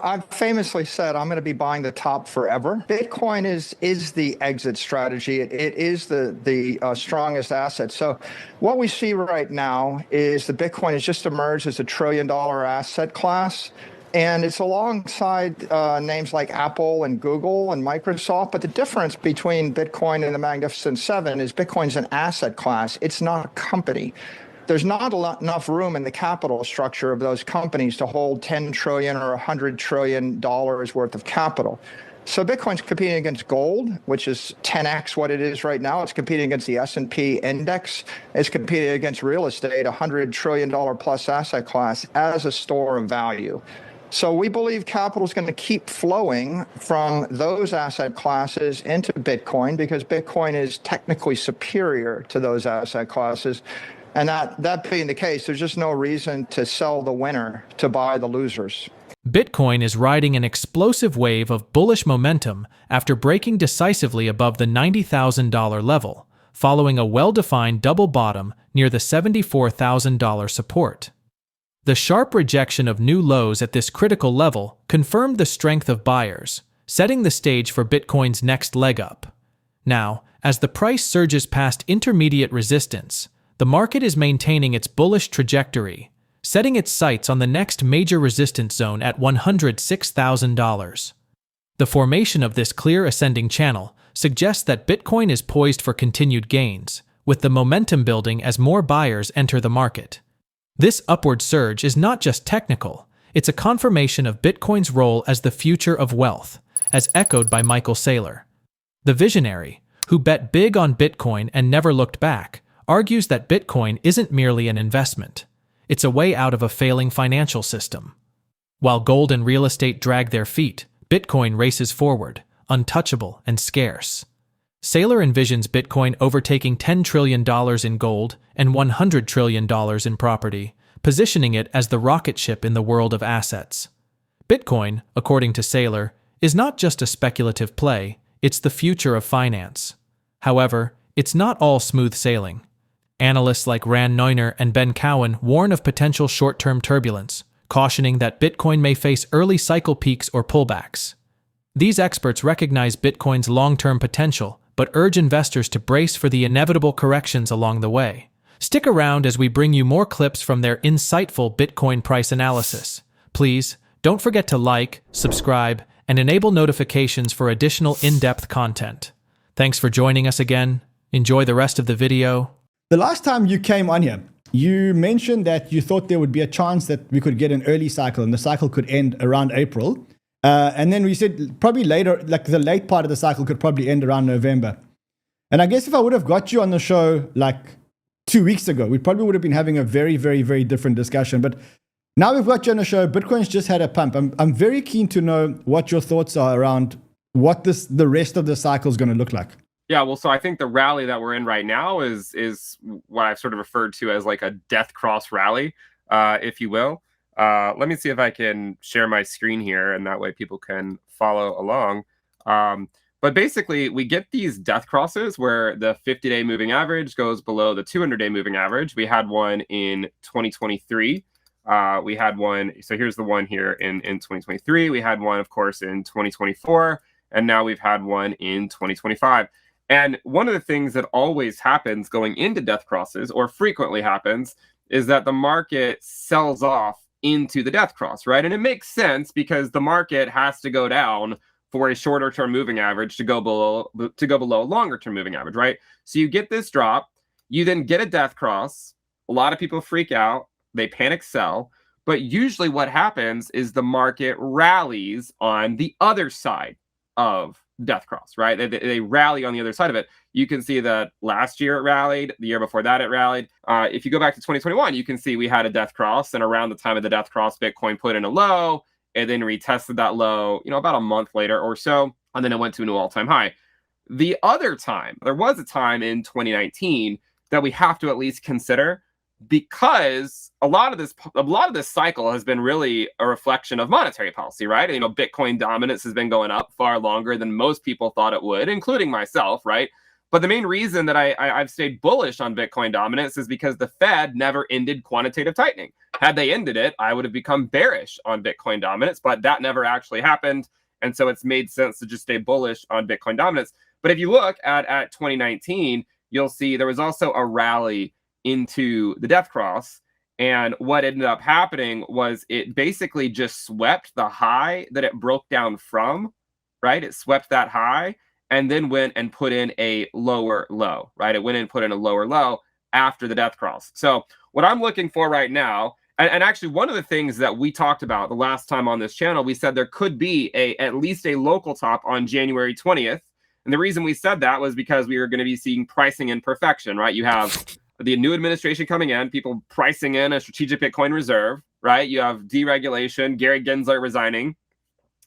I've famously said I'm going to be buying the top forever. Bitcoin is the exit strategy. It is the strongest asset. So what we see right now is the Bitcoin has just emerged as a $1 trillion asset class. And it's alongside names like Apple and Google and Microsoft. But the difference between Bitcoin and the Magnificent Seven is Bitcoin's an asset class. It's not a company. There's not enough room in the capital structure of those companies to hold 10 trillion or $100 trillion worth of capital. So Bitcoin's competing against gold, which is 10x what it is right now. It's competing against the S&P index. It's competing against real estate, $100 trillion plus asset class as a store of value. So we believe capital is going to keep flowing from those asset classes into Bitcoin because Bitcoin is technically superior to those asset classes. And that being the case, there's just no reason to sell the winner to buy the losers. Bitcoin is riding an explosive wave of bullish momentum after breaking decisively above the $90,000 level, following a well-defined double bottom near the $74,000 support. The sharp rejection of new lows at this critical level confirmed the strength of buyers, setting the stage for Bitcoin's next leg up. Now, as the price surges past intermediate resistance, the market is maintaining its bullish trajectory, setting its sights on the next major resistance zone at $106,000. The formation of this clear ascending channel suggests that Bitcoin is poised for continued gains, with the momentum building as more buyers enter the market. This upward surge is not just technical, it's a confirmation of Bitcoin's role as the future of wealth, as echoed by Michael Saylor. The visionary, who bet big on Bitcoin and never looked back, argues that Bitcoin isn't merely an investment. It's a way out of a failing financial system. While gold and real estate drag their feet, Bitcoin races forward, untouchable and scarce. Saylor envisions Bitcoin overtaking $10 trillion in gold and $100 trillion in property, positioning it as the rocket ship in the world of assets. Bitcoin, according to Saylor, is not just a speculative play, it's the future of finance. However, it's not all smooth sailing. Analysts like Neuner and Ben Cowan warn of potential short-term turbulence, cautioning that Bitcoin may face early cycle peaks or pullbacks. These experts recognize Bitcoin's long-term potential, but urge investors to brace for the inevitable corrections along the way. Stick around as we bring you more clips from their insightful Bitcoin price analysis. Please, don't forget to like, subscribe, and enable notifications for additional in-depth content. Thanks for joining us again. Enjoy the rest of the video. The last time you came on here, you mentioned that you thought there would be a chance that we could get an early cycle and the cycle could end around April. And then we said probably later, like the late part of the cycle could probably end around November. And I guess if I would have got you on the show like 2 weeks ago, we probably would have been having a very, very, very different discussion. But now we've got you on the show. Bitcoin's just had a pump. I'm very keen to know what your thoughts are around what the rest of the cycle is going to look like. Yeah, well, so I think the rally that we're in right now is what I've sort of referred to as like a death cross rally, if you will. Let me see if I can share my screen here, and that way people can follow along. But basically, we get these death crosses where the 50-day moving average goes below the 200-day moving average. We had one in 2023. We had one, so here's the one here in 2023. We had one, of course, in 2024, and now we've had one in 2025. And one of the things that always happens going into death crosses, or frequently happens, is that the market sells off into the death cross, right? And it makes sense because the market has to go down for a shorter term moving average to go below a longer term moving average, right? So you get this drop, you then get a death cross. A lot of people freak out, they panic sell, but usually what happens is the market rallies on the other side of death cross, right? They rally on the other side of it. You can see that last year it rallied, the year before that it rallied. If you go back to 2021, you can see we had a death cross, and around the time of the death cross, Bitcoin put in a low and then retested that low, about a month later or so, and then it went to a new all-time high. The other time, there was a time in 2019 that we have to at least consider, because a lot of this cycle has been really a reflection of monetary policy, right? Bitcoin dominance has been going up far longer than most people thought it would, including myself, right? But the main reason that I've stayed bullish on Bitcoin dominance is because the Fed never ended quantitative tightening. Had they ended it, I would have become bearish on Bitcoin dominance, but that never actually happened. And so it's made sense to just stay bullish on Bitcoin dominance. But if you look at 2019, you'll see there was also a rally into the death cross. And what ended up happening was it basically just swept the high that it broke down from, right? It swept that high and then went and put in a lower low, right? It went in and put in a lower low after the death cross. So what I'm looking for right now, and actually one of the things that we talked about the last time on this channel, we said there could be at least a local top on January 20th. And the reason we said that was because we were going to be seeing pricing in perfection, right? You have the new administration coming in, people pricing in a strategic Bitcoin reserve, right? You have deregulation, Gary Gensler resigning.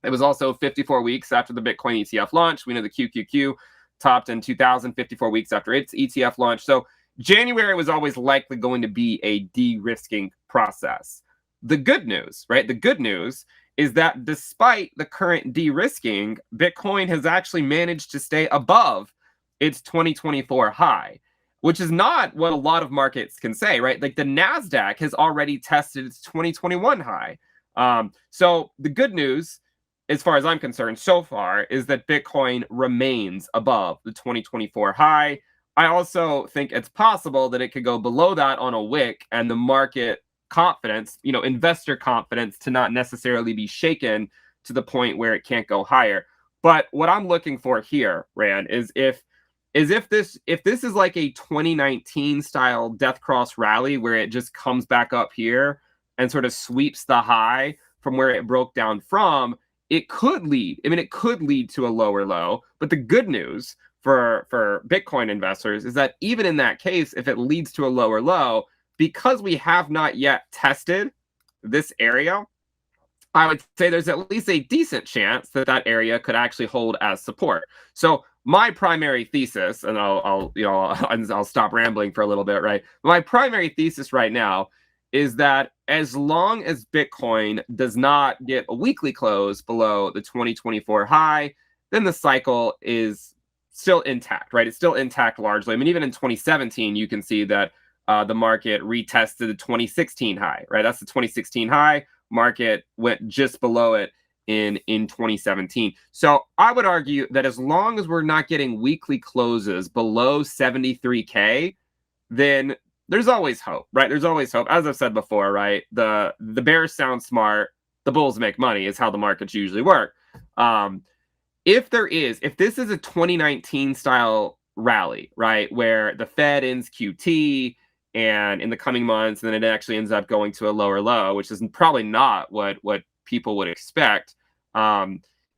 It was also 54 weeks after the Bitcoin ETF launch. We know the QQQ topped in 2054 weeks after its ETF launch. So January was always likely going to be a de-risking process. The good news, right? The good news is that despite the current de-risking, Bitcoin has actually managed to stay above its 2024 high, which is not what a lot of markets can say, right? Like the NASDAQ has already tested its 2021 high. So the good news, as far as I'm concerned so far, is that Bitcoin remains above the 2024 high. I also think it's possible that it could go below that on a wick, and the market confidence, investor confidence, to not necessarily be shaken to the point where it can't go higher. But what I'm looking for here, Rand, is if this is like a 2019 style death cross rally where it just comes back up here and sort of sweeps the high from where it broke down from, it could lead to a lower low. But the good news for Bitcoin investors is that even in that case, if it leads to a lower low, because we have not yet tested this area, I would say there's at least a decent chance that that area could actually hold as support. So my primary thesis, and I'll stop rambling for a little bit, right? My primary thesis right now is that as long as Bitcoin does not get a weekly close below the 2024 high, then the cycle is still intact, right? It's still intact largely. I mean, even in 2017, you can see that the market retested the 2016 high, right? That's the 2016 high. Market went just below it in 2017. So I would argue that as long as we're not getting weekly closes below 73K, then there's always hope, right? There's always hope. As I've said before, right? The bears sound smart, the bulls make money is how the markets usually work. If this is a 2019 style rally, right, where the Fed ends QT and in the coming months, and then it actually ends up going to a lower low, which is probably not what people would expect.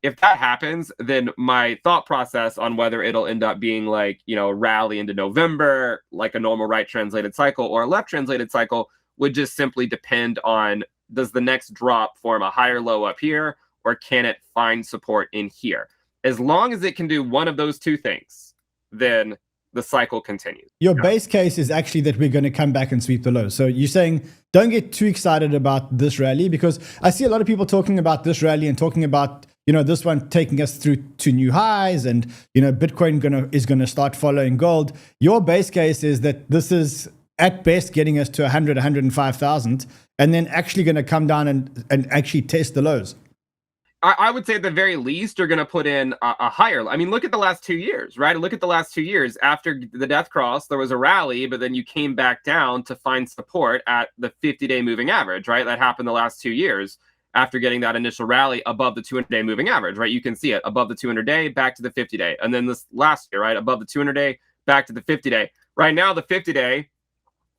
If that happens, then my thought process on whether it'll end up being like, rally into November, like a normal right translated cycle or a left translated cycle, would just simply depend on, does the next drop form a higher low up here, or can it find support in here? As long as it can do one of those two things, then the cycle continues. Your base case is actually that we're going to come back and sweep the lows. So you're saying don't get too excited about this rally, because I see a lot of people talking about this rally and talking about, this one taking us through to new highs, and, Bitcoin is going to start following gold. Your base case is that this is at best getting us to 100, 105,000, and then actually going to come down and actually test the lows. I would say at the very least, you're going to put in a higher. I mean, look at the last 2 years, right? Look at the last 2 years. After the death cross, there was a rally, but then you came back down to find support at the 50-day moving average, right? That happened the last 2 years after getting that initial rally above the 200-day moving average, right? You can see it above the 200-day, back to the 50-day. And then this last year, right? Above the 200-day, back to the 50-day. Right now, the 50-day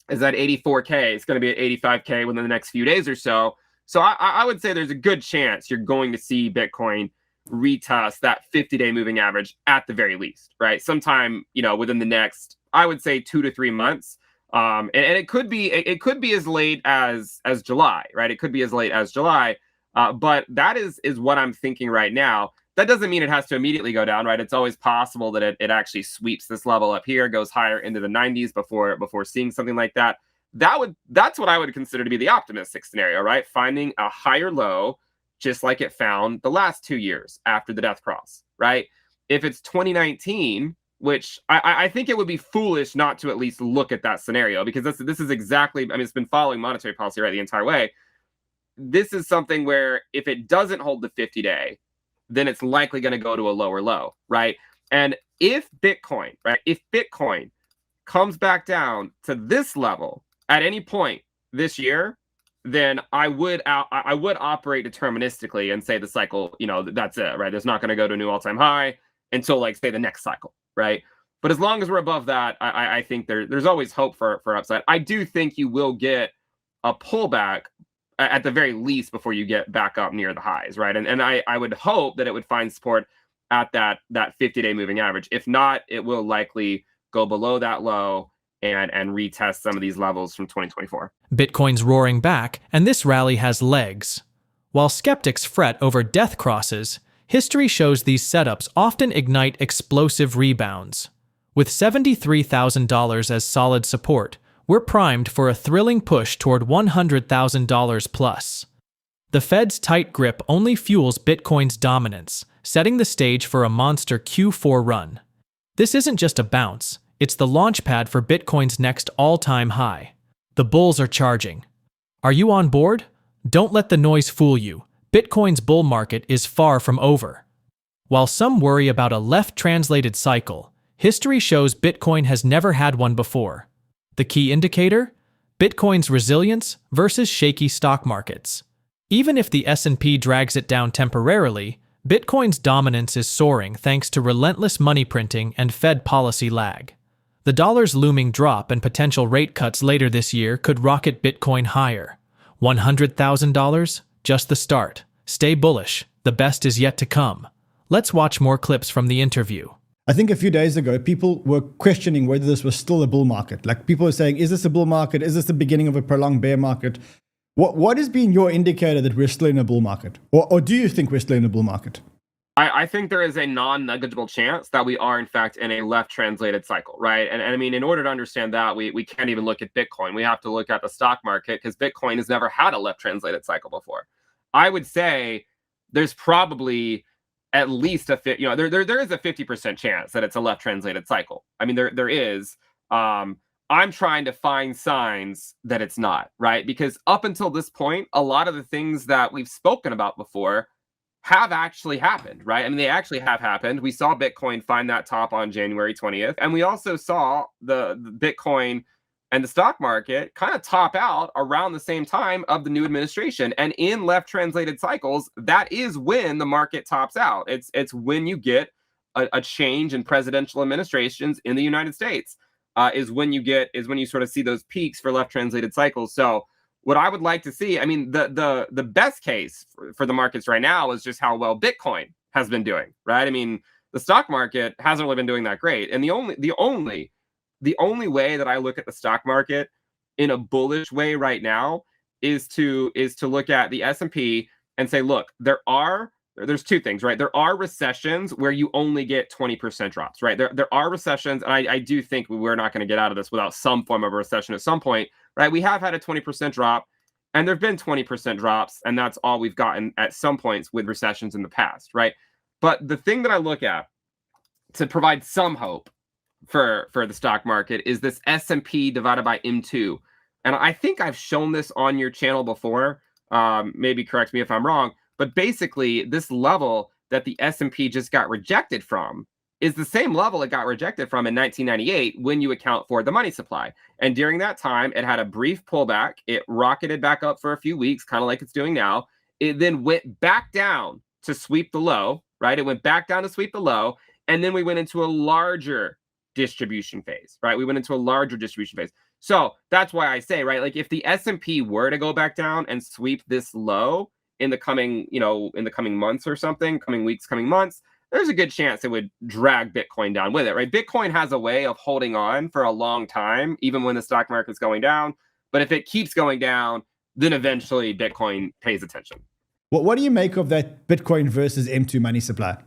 is at 84K. It's going to be at 85K within the next few days or so. So I would say there's a good chance you're going to see Bitcoin retest that 50-day moving average at the very least, right? Sometime, within the next, I would say 2 to 3 months. And it could be as late as July, right? It could be as late as July. But that is what I'm thinking right now. That doesn't mean it has to immediately go down, right? It's always possible that it actually sweeps this level up here, goes higher into the 90s before seeing something like that. That's what I would consider to be the optimistic scenario, right? Finding a higher low, just like it found the last 2 years after the death cross, right? If it's 2019, which I think it would be foolish not to at least look at that scenario, because this is exactly, I mean, it's been following monetary policy, right, the entire way. This is something where if it doesn't hold the 50-day, then it's likely going to go to a lower low, right? And if Bitcoin comes back down to this level at any point this year, then I would operate deterministically and say the cycle, that's it, right? It's not going to go to a new all-time high until, like, say, the next cycle, right? But as long as we're above that, I think there's always hope for upside. I do think you will get a pullback at the very least before you get back up near the highs, right? And I would hope that it would find support at that 50-day moving average. If not, it will likely go below that low and retest some of these levels from 2024. Bitcoin's roaring back, and this rally has legs. While skeptics fret over death crosses, history shows these setups often ignite explosive rebounds. With $73,000 as solid support, we're primed for a thrilling push toward $100,000 plus. The Fed's tight grip only fuels Bitcoin's dominance, setting the stage for a monster Q4 run. This isn't just a bounce, it's the launchpad for Bitcoin's next all-time high. The bulls are charging. Are you on board? Don't let the noise fool you. Bitcoin's bull market is far from over. While some worry about a left-translated cycle, history shows Bitcoin has never had one before. The key indicator? Bitcoin's resilience versus shaky stock markets. Even if the S&P drags it down temporarily, Bitcoin's dominance is soaring thanks to relentless money printing and Fed policy lag. The dollar's looming drop and potential rate cuts later this year could rocket Bitcoin higher. $100,000? Just the start. Stay bullish. The best is yet to come. Let's watch more clips from the interview. I think a few days ago, people were questioning whether this was still a bull market. Like, people were saying, is this a bull market? Is this the beginning of a prolonged bear market? What has been your indicator that we're still in a bull market? Or do you think we're still in a bull market? I think there is a non-negligible chance that we are, in fact, in a left-translated cycle, right? And I mean, in order to understand that, we can't even look at Bitcoin. We have to look at the stock market, because Bitcoin has never had a left-translated cycle before. I would say there's probably at least there is a 50% chance that it's a left-translated cycle. I mean, there is. I'm trying to find signs that it's not, right? Because up until this point, a lot of the things that we've spoken about before have actually happened, right? I mean, they actually have happened. We saw Bitcoin find that top on January 20th. And we also saw the Bitcoin and the stock market kind of top out around the same time of the new administration. And in left translated cycles, that is when the market tops out. It's when you get a change in presidential administrations in the United States, is when you sort of see those peaks for left translated cycles. So what I would like to see, I mean, the best case for the markets right now is just how well Bitcoin has been doing, right? I mean, the stock market hasn't really been doing that great. And the only way that I look at the stock market in a bullish way right now is to look at the S&P and say, look, there's two things, right? There are recessions where you only get 20% drops, right? There are recessions, and I do think we're not going to get out of this without some form of a recession at some point, right? We have had a 20% drop, and there have been 20% drops, and that's all we've gotten at some points with recessions in the past, right? But the thing that I look at to provide some hope for the stock market is this S&P divided by M2. And I think I've shown this on your channel before. Maybe correct me if I'm wrong. But basically, this level that the S&P just got rejected from is the same level it got rejected from in 1998 when you account for the money supply. And during that time, it had a brief pullback. It rocketed back up for a few weeks, kind of like it's doing now. It then went back down to sweep the low, right? It went back down to sweep the low. And then we went into a larger distribution phase, right? We went into a larger distribution phase. So that's why I say, right, like if the S&P were to go back down and sweep this low in the coming months or something, coming weeks, coming months, there's a good chance it would drag Bitcoin down with it, right? Bitcoin has a way of holding on for a long time, even when the stock market's going down. But if it keeps going down, then eventually Bitcoin pays attention. What do you make of that Bitcoin versus M2 money supply?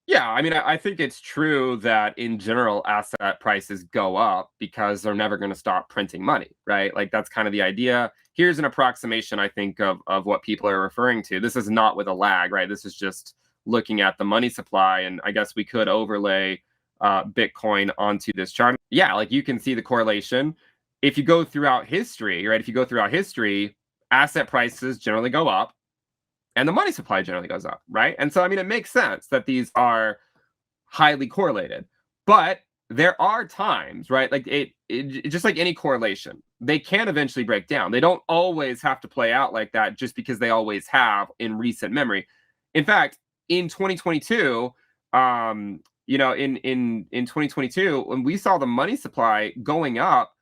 Yeah, I mean, I think it's true that in general, asset prices go up because they're never going to stop printing money, right? Like that's kind of the idea. Here's an approximation, I think, of what people are referring to. This is not with a lag, right? This is just looking at the money supply. And I guess we could overlay Bitcoin onto this chart. Yeah, like you can see the correlation. If you go throughout history, right? If you go throughout history, asset prices generally go up and the money supply generally goes up, right? And so, I mean, it makes sense that these are highly correlated. But there are times, right? Like it just like any correlation, they can eventually break down. They don't always have to play out like that just because they always have in recent memory. In fact, in 2022, in 2022, when we saw the money supply going up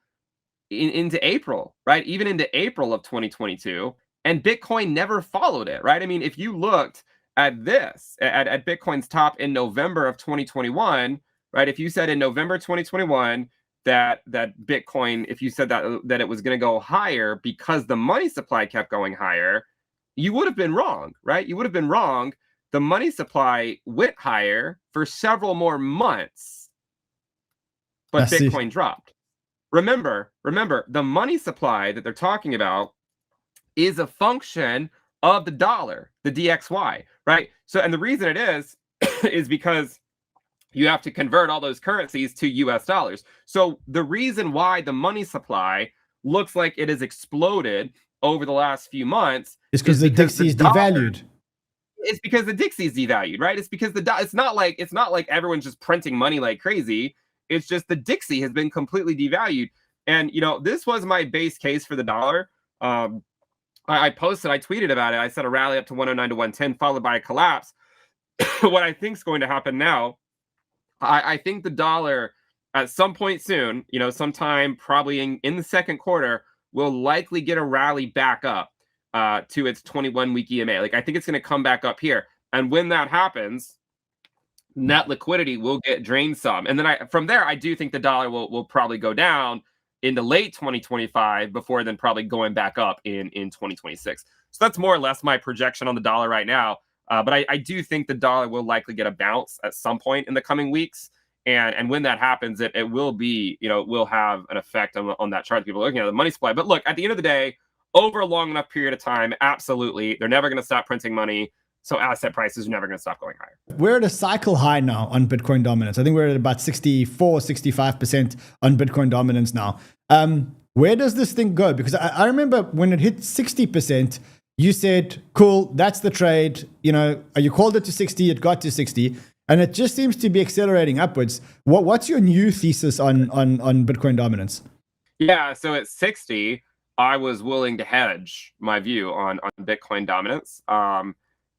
into April, right? Even into April of 2022, and Bitcoin never followed it, right? I mean, if you looked at this, at Bitcoin's top in November of 2021, right? If you said in November 2021 that Bitcoin, if you said that it was going to go higher because the money supply kept going higher, you would have been wrong, right? You would have been wrong. The money supply went higher for several more months, but Bitcoin dropped. Remember, the money supply that they're talking about is a function of the dollar, the DXY, right? So, and the reason it is because you have to convert all those currencies to US dollars. So the reason why the money supply looks like it has exploded over the last few months is because the Dixie is devalued. It's because the Dixie is devalued, right? It's because it's not like everyone's just printing money like crazy. It's just the Dixie has been completely devalued. And, this was my base case for the dollar. I tweeted about it. I said a rally up to 109 to 110 followed by a collapse. What I think is going to happen now, I think the dollar at some point soon, sometime probably in the second quarter, will likely get a rally back up to its 21-week EMA. Like, I think it's going to come back up here. And when that happens, net liquidity will get drained some. And then from there, I do think the dollar will probably go down into late 2025 before then probably going back up in 2026. So that's more or less my projection on the dollar right now. But I do think the dollar will likely get a bounce at some point in the coming weeks. And when that happens, it will be, will have an effect on that chart. People are looking at the money supply. But look, at the end of the day, over a long enough period of time, absolutely, they're never going to stop printing money. So asset prices are never going to stop going higher. We're at a cycle high now on Bitcoin dominance. I think we're at about 64, 65% on Bitcoin dominance now. Where does this thing go? Because I remember when it hit 60%, you said, cool, that's the trade. You called it to 60, it got to 60, and it just seems to be accelerating upwards. What's your new thesis on Bitcoin dominance? Yeah, so at 60, I was willing to hedge my view on Bitcoin dominance.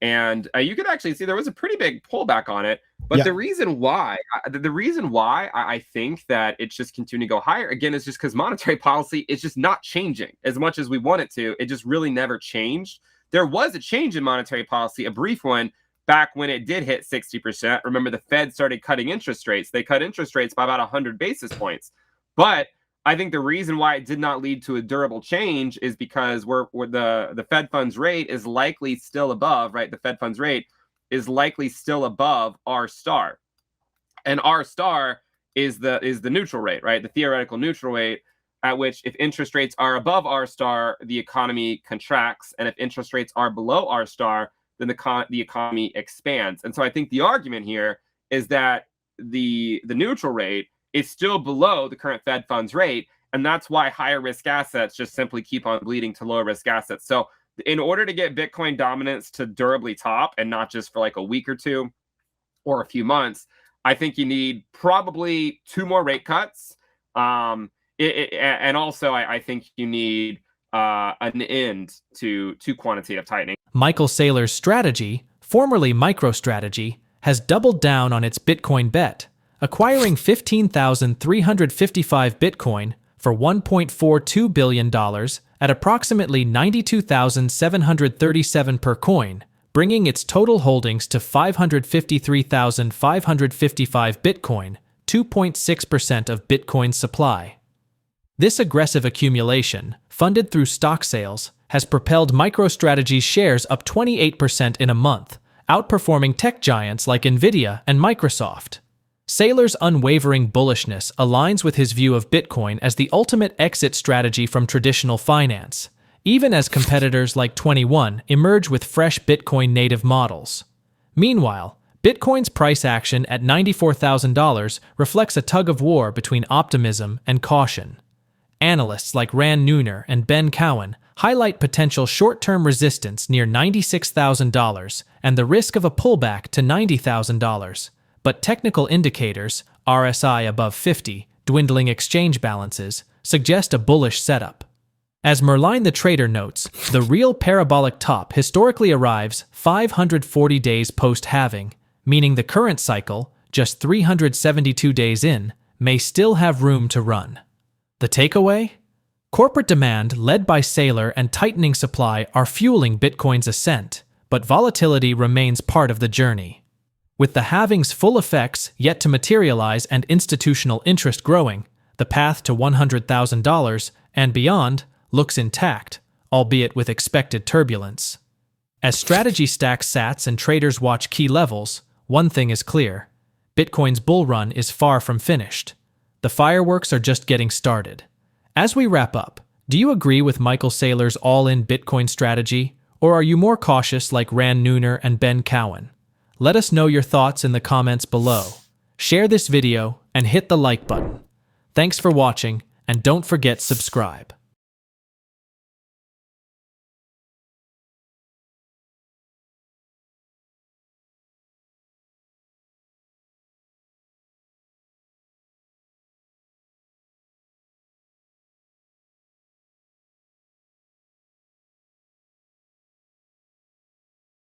And you could actually see there was a pretty big pullback on it. But the reason why I think that it's just continuing to go higher, again, is just because monetary policy is just not changing as much as we want it to. It just really never changed. There was a change in monetary policy, a brief one, back when it did hit 60%. Remember, the Fed started cutting interest rates. They cut interest rates by about 100 basis points. But I think the reason why it did not lead to a durable change is because the Fed funds rate is likely still above, right? The Fed funds rate is likely still above R star. And R star is the neutral rate, right? The theoretical neutral rate at which if interest rates are above R star, the economy contracts. And if interest rates are below R star, then the economy expands. And so I think the argument here is that the neutral rate is still below the current Fed funds rate. And that's why higher risk assets just simply keep on bleeding to lower risk assets. So in order to get Bitcoin dominance to durably top and not just for like a week or two or a few months, I think you need probably 2 more rate cuts. And also I think you need an end to quantitative tightening. Michael Saylor's strategy, formerly MicroStrategy, has doubled down on its Bitcoin bet, acquiring 15,355 Bitcoin for $1.42 billion at approximately 92,737 per coin, bringing its total holdings to 553,555 Bitcoin, 2.6% of Bitcoin's supply. This aggressive accumulation, funded through stock sales, has propelled MicroStrategy's shares up 28% in a month, outperforming tech giants like Nvidia and Microsoft. Saylor's unwavering bullishness aligns with his view of Bitcoin as the ultimate exit strategy from traditional finance, even as competitors like 21 emerge with fresh Bitcoin native models. Meanwhile, Bitcoin's price action at $94,000 reflects a tug of war between optimism and caution. Analysts like Neuner and Ben Cowan highlight potential short-term resistance near $96,000 and the risk of a pullback to $90,000. But technical indicators, RSI above 50, dwindling exchange balances, suggest a bullish setup. As Merline the trader notes, the real parabolic top historically arrives 540 days post-halving, meaning the current cycle, just 372 days in, may still have room to run. The takeaway? Corporate demand, led by Saylor, and tightening supply are fueling Bitcoin's ascent, but volatility remains part of the journey. With the halving's full effects yet to materialize and institutional interest growing, the path to $100,000 and beyond looks intact, albeit with expected turbulence. As strategy stacks sats and traders watch key levels, one thing is clear: Bitcoin's bull run is far from finished. The fireworks are just getting started. As we wrap up, do you agree with Michael Saylor's all-in Bitcoin strategy, or are you more cautious like Neuner and Ben Cowan? Let us know your thoughts in the comments below. Share this video and hit the like button. Thanks for watching, and don't forget subscribe.